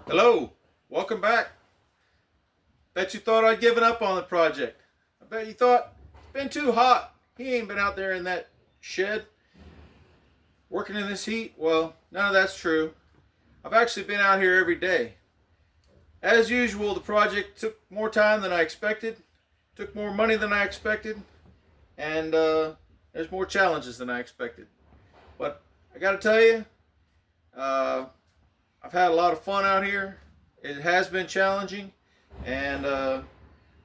Hello, welcome back. Bet you thought I'd given up on the project. I bet you thought it's been too hot. He ain't been out there in that shed working in this heat. Well, none of that's true. I've actually been out here every day. As usual, the project took more time than I expected, took more money than I expected, and there's more challenges than I expected. But I gotta tell you, uh, I've had a lot of fun out here. It has been challenging, and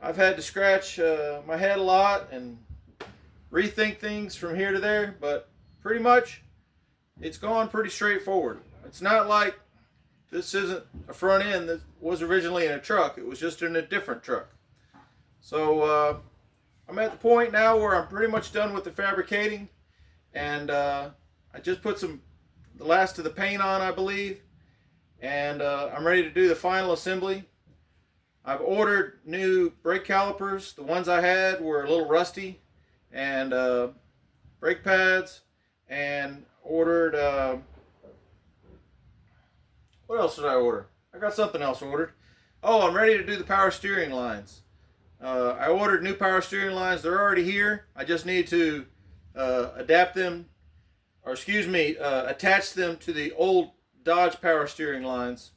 I've had to scratch my head a lot and rethink things from here to there, but pretty much it's gone pretty straightforward. It's not like this isn't a front end that was originally in a truck. It was just in a different truck. So I'm at the point now where I'm pretty much done with the fabricating, and I just put the last of the paint on, I believe, and I'm ready to do the final assembly. I've ordered new brake calipers. The ones I had were a little rusty, and brake pads, and ordered what else did I order? I got something else ordered. Oh, I'm ready to do the power steering lines. I ordered new power steering lines. They're already here. I just need to adapt them, or excuse me, attach them to the old Dodge power steering lines,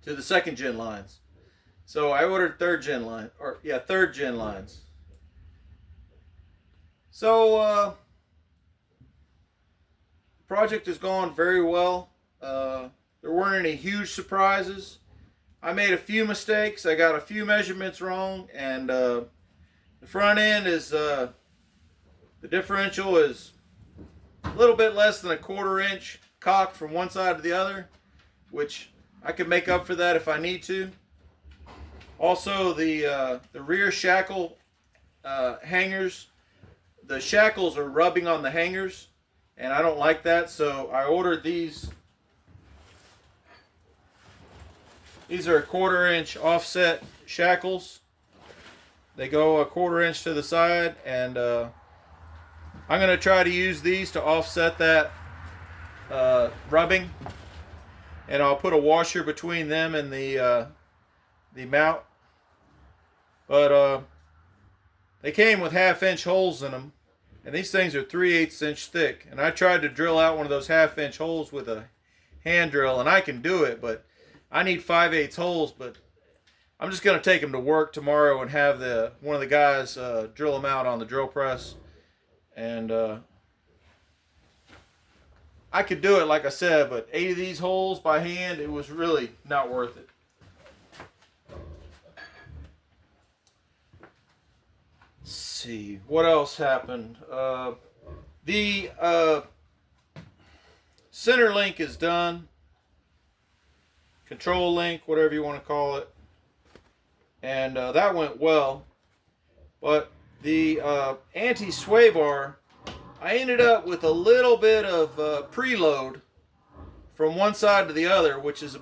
to the second gen lines. So I ordered third gen lines. So project has gone very well. There weren't any huge surprises. I made a few mistakes. I got a few measurements wrong, and the front end is the differential is a little bit less than a 1/4 inch cocked from one side to the other, which I can make up for that if I need to. Also, the rear shackle hangers, the shackles are rubbing on the hangers, and I don't like that, so I ordered these. These are a 1/4 inch offset shackles. They go a 1/4 inch to the side, and I'm going to try to use these to offset that rubbing, and I'll put a washer between them and the mount. But they came with 1/2 inch holes in them, and these things are 3/8 inch thick. And I tried to drill out one of those 1/2 inch holes with a hand drill, and I can do it, but I need 5/8 holes. But I'm just going to take them to work tomorrow and have one of the guys drill them out on the drill press. And I could do it, like I said, but 8 of these holes by hand, it was really not worth it. Let's see, what else happened? The center link is done. Control link, whatever you want to call it. And that went well. But the anti-sway bar, I ended up with a little bit of preload from one side to the other, which is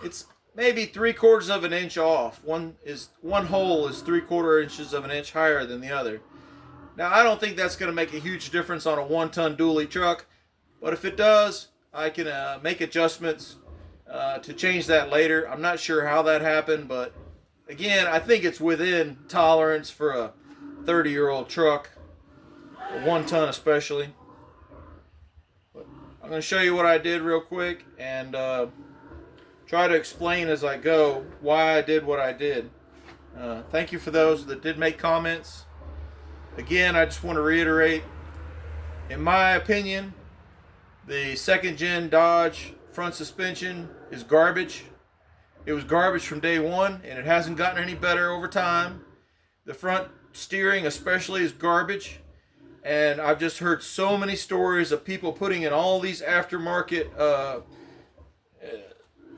it's maybe 3/4 of an inch off. One hole is 3/4 inches of an inch higher than the other. Now, I don't think that's going to make a huge difference on a 1-ton dually truck, but if it does, I can make adjustments to change that later. I'm not sure how that happened, but again, I think it's within tolerance for a 30-year-old truck, a 1-ton especially. But I'm going to show you what I did real quick, and try to explain as I go why I did what I did. Thank you for those that did make comments. Again, I just want to reiterate, in my opinion, the second gen Dodge front suspension is garbage. It was garbage from day one, and it hasn't gotten any better over time. The front steering especially is garbage, and I've just heard so many stories of people putting in all these aftermarket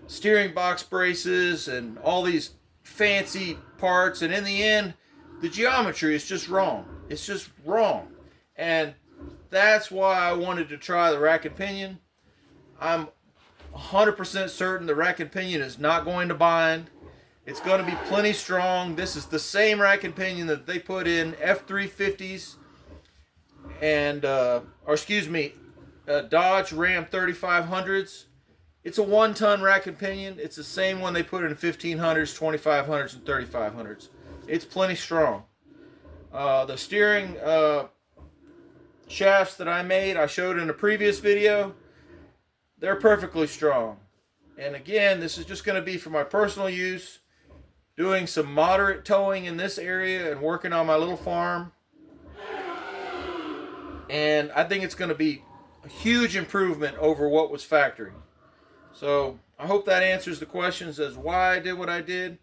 steering box braces and all these fancy parts, and in the end, the geometry is just wrong. It's just wrong, and that's why I wanted to try the rack and pinion. I'm 100% certain the rack and pinion is not going to bind. It's going to be plenty strong. This is the same rack and pinion that they put in F350s and, Dodge Ram 3500s. It's a 1-ton rack and pinion. It's the same one they put in 1500s, 2500s, and 3500s. It's plenty strong. The steering shafts that I made, I showed in a previous video, they're perfectly strong. And again, this is just going to be for my personal use, doing some moderate towing in this area and working on my little farm. And I think it's going to be a huge improvement over what was factory. So I hope that answers the questions as why I did what I did.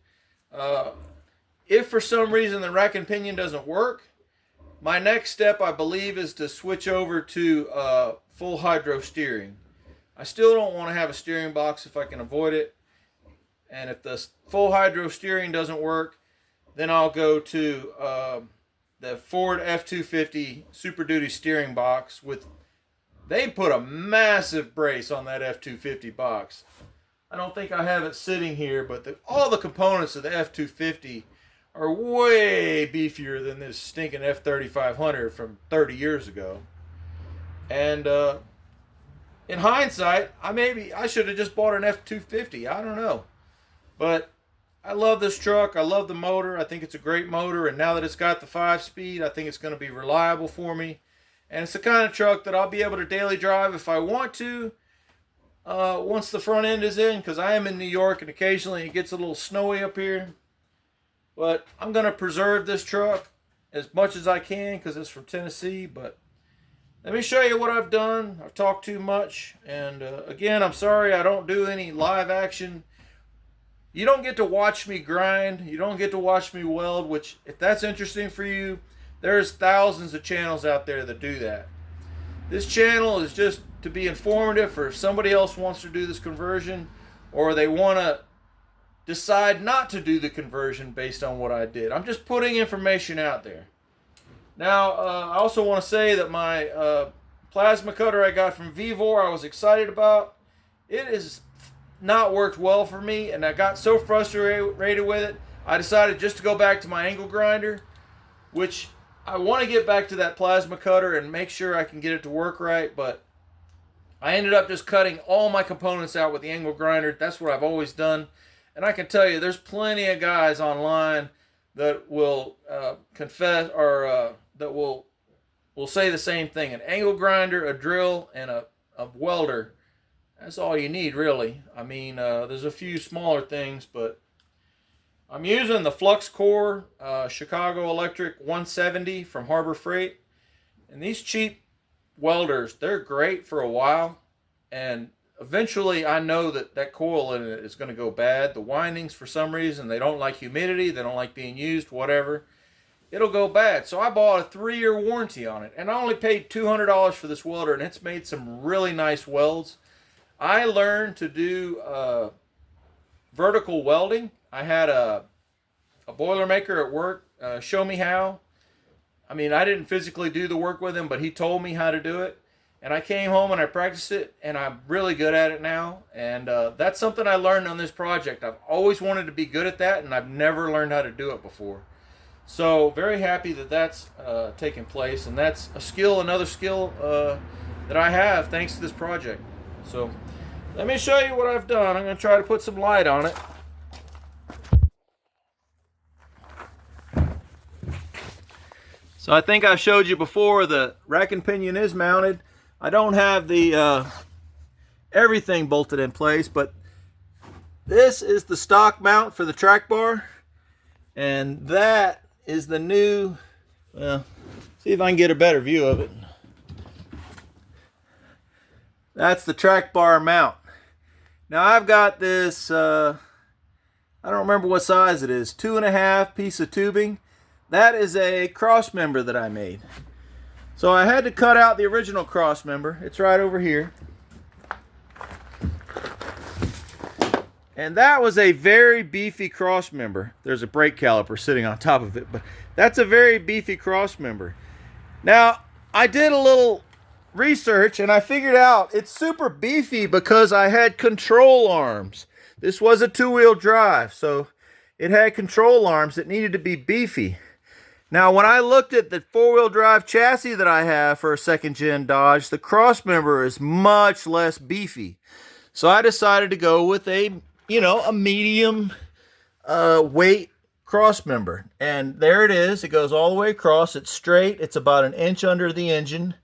If for some reason the rack and pinion doesn't work, my next step, I believe, is to switch over to full hydro steering. I still don't want to have a steering box if I can avoid it. And if the full hydro steering doesn't work, then I'll go to the Ford F-250 Super Duty steering box. They put a massive brace on that F-250 box. I don't think I have it sitting here, but all the components of the F-250 are way beefier than this stinking F-3500 from 30 years ago. And in hindsight, I should have just bought an F-250. I don't know. But I love this truck. I love the motor. I think it's a great motor. And now that it's got the 5-speed, I think it's going to be reliable for me. And it's the kind of truck that I'll be able to daily drive if I want to, once the front end is in, because I am in New York and occasionally it gets a little snowy up here. But I'm going to preserve this truck as much as I can because it's from Tennessee. But let me show you what I've done. I've talked too much. And again, I'm sorry I don't do any live action. You don't get to watch me grind. You don't get to watch me weld, which if that's interesting for you, there's thousands of channels out there that do that. This channel is just to be informative for if somebody else wants to do this conversion or they want to decide not to do the conversion based on what I did. I'm just putting information out there. Now, I also want to say that my plasma cutter I got from Vevor I was excited about. It has not worked well for me, and I got so frustrated with it, I decided just to go back to my angle grinder, which I want to get back to that plasma cutter and make sure I can get it to work right, but I ended up just cutting all my components out with the angle grinder. That's what I've always done. And I can tell you, there's plenty of guys online that will confess or that will say the same thing. An angle grinder, a drill, and a welder. That's all you need, really. I mean, there's a few smaller things, but I'm using the Flux Core Chicago Electric 170 from Harbor Freight. And these cheap welders, they're great for a while. And eventually, I know that coil in it is going to go bad. The windings, for some reason, they don't like humidity. They don't like being used, whatever. It'll go bad. So I bought a 3-year warranty on it. And I only paid $200 for this welder. And it's made some really nice welds. I learned to do vertical welding. I had a Boilermaker at work show me how. I mean, I didn't physically do the work with him, but he told me how to do it. And I came home and I practiced it, and I'm really good at it now. And that's something I learned on this project. I've always wanted to be good at that, and I've never learned how to do it before. So very happy that that's taken place, and that's a skill, another skill that I have thanks to this project. So let me show you what I've done. I'm going to try to put some light on it. So I think I showed you before the rack and pinion is mounted. I don't have the everything bolted in place, but this is the stock mount for the track bar, and that is the new, well, see if I can get a better view of it. That's the track bar mount. Now I've got this, I don't remember what size it is, 2.5 piece of tubing. That is a cross member that I made. So I had to cut out the original cross member. It's right over here. And that was a very beefy cross member. There's a brake caliper sitting on top of it, but that's a very beefy cross member. Now, I did a little research and I figured out it's super beefy because I had control arms. This was a 2-wheel drive, so it had control arms that needed to be beefy. Now, when I looked at the 4-wheel drive chassis that I have for a 2nd gen Dodge, the cross member is much less beefy. So I decided to go with a medium weight cross member. And there it is. It goes all the way across. It's straight. It's about 1 inch under the engine.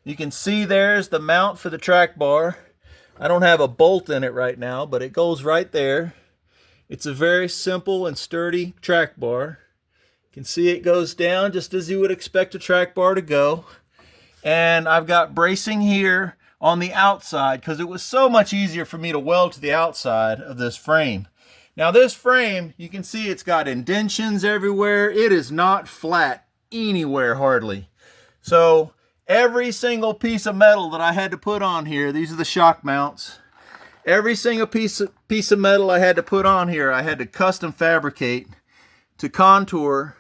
You can see there's the mount for the track bar. I don't have a bolt in it right now, but it goes right there. It's a very simple and sturdy track bar. You can see it goes down just as you would expect a track bar to go. And I've got bracing here on the outside because it was so much easier for me to weld to the outside of this frame. Now this frame, you can see it's got indentions everywhere. It is not flat anywhere hardly. So every single piece of metal that I had to put on here, these are the shock mounts. Every single piece of metal I had to put on here, I had to custom fabricate to contour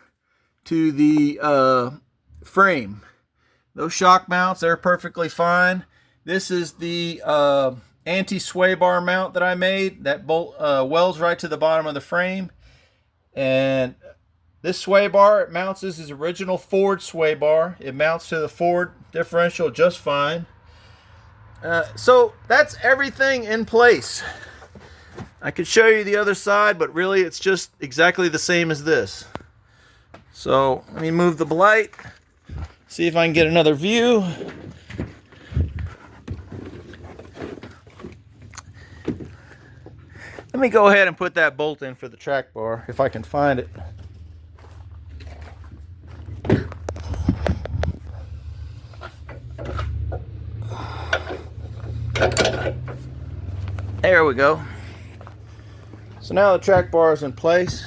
to the frame. Those shock mounts, they're perfectly fine. This is the anti-sway bar mount that I made. That bolt welds right to the bottom of the frame. And this sway bar, it mounts, this is original Ford sway bar. It mounts to the Ford differential just fine. So that's everything in place. I could show you the other side, but really it's just exactly the same as this. So let me move the light, see if I can get another view. Let me go ahead and put that bolt in for the track bar if I can find it. There we go. So now the track bar is in place.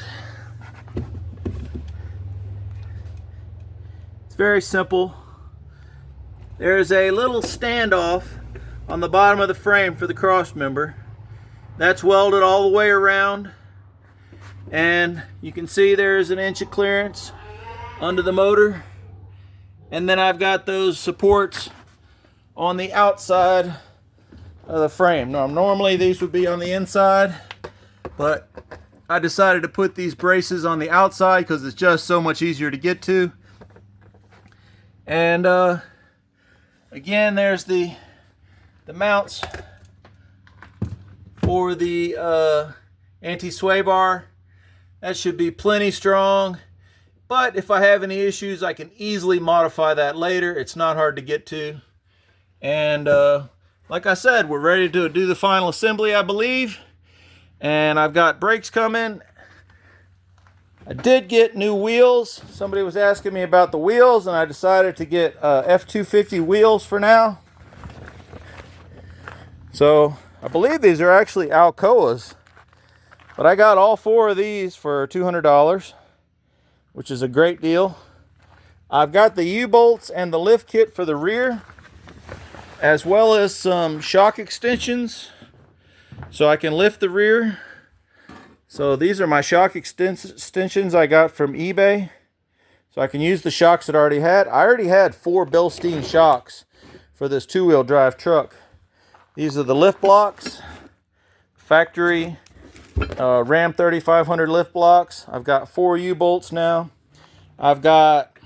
It's very simple. There's a little standoff on the bottom of the frame for the cross member. That's welded all the way around. And you can see there's 1 inch of clearance under the motor. And then I've got those supports on the outside of the frame. Now, normally these would be on the inside, but I decided to put these braces on the outside because it's just so much easier to get to. And again, there's the mounts for the anti-sway bar. That should be plenty strong, but if I have any issues, I can easily modify that later. It's not hard to get to. And like I said, we're ready to do the final assembly, I believe. And I've got brakes coming. I did get new wheels. Somebody was asking me about the wheels, and I decided to get F250 wheels for now. So I believe these are actually Alcoas, but I got all 4 of these for $200, which is a great deal. I've got the U-bolts and the lift kit for the rear, as well as some shock extensions so I can lift the rear. So these are my shock extensions I got from eBay, so I can use the shocks that I already had. I already had 4 Bilstein shocks for this 2-wheel drive truck. These are the lift blocks, factory Ram 3500 lift blocks. I've got 4 U-bolts now. I've got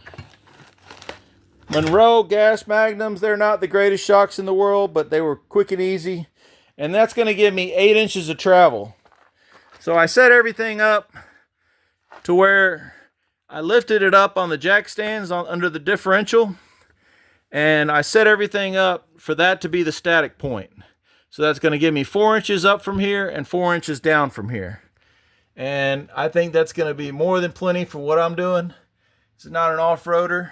Monroe gas magnums. They're not the greatest shocks in the world, but they were quick and easy. And that's going to give me 8 inches of travel. So I set everything up to where I lifted it up on the jack stands under the differential. And I set everything up for that to be the static point. So that's going to give me 4 inches up from here and 4 inches down from here. And I think that's going to be more than plenty for what I'm doing. It's not an off-roader.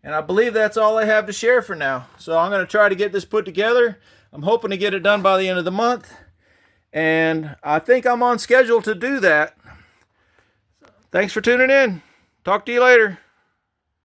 And I believe that's all I have to share for now. So I'm going to try to get this put together. I'm hoping to get it done by the end of the month. And I think I'm on schedule to do that. Thanks for tuning in. Talk to you later.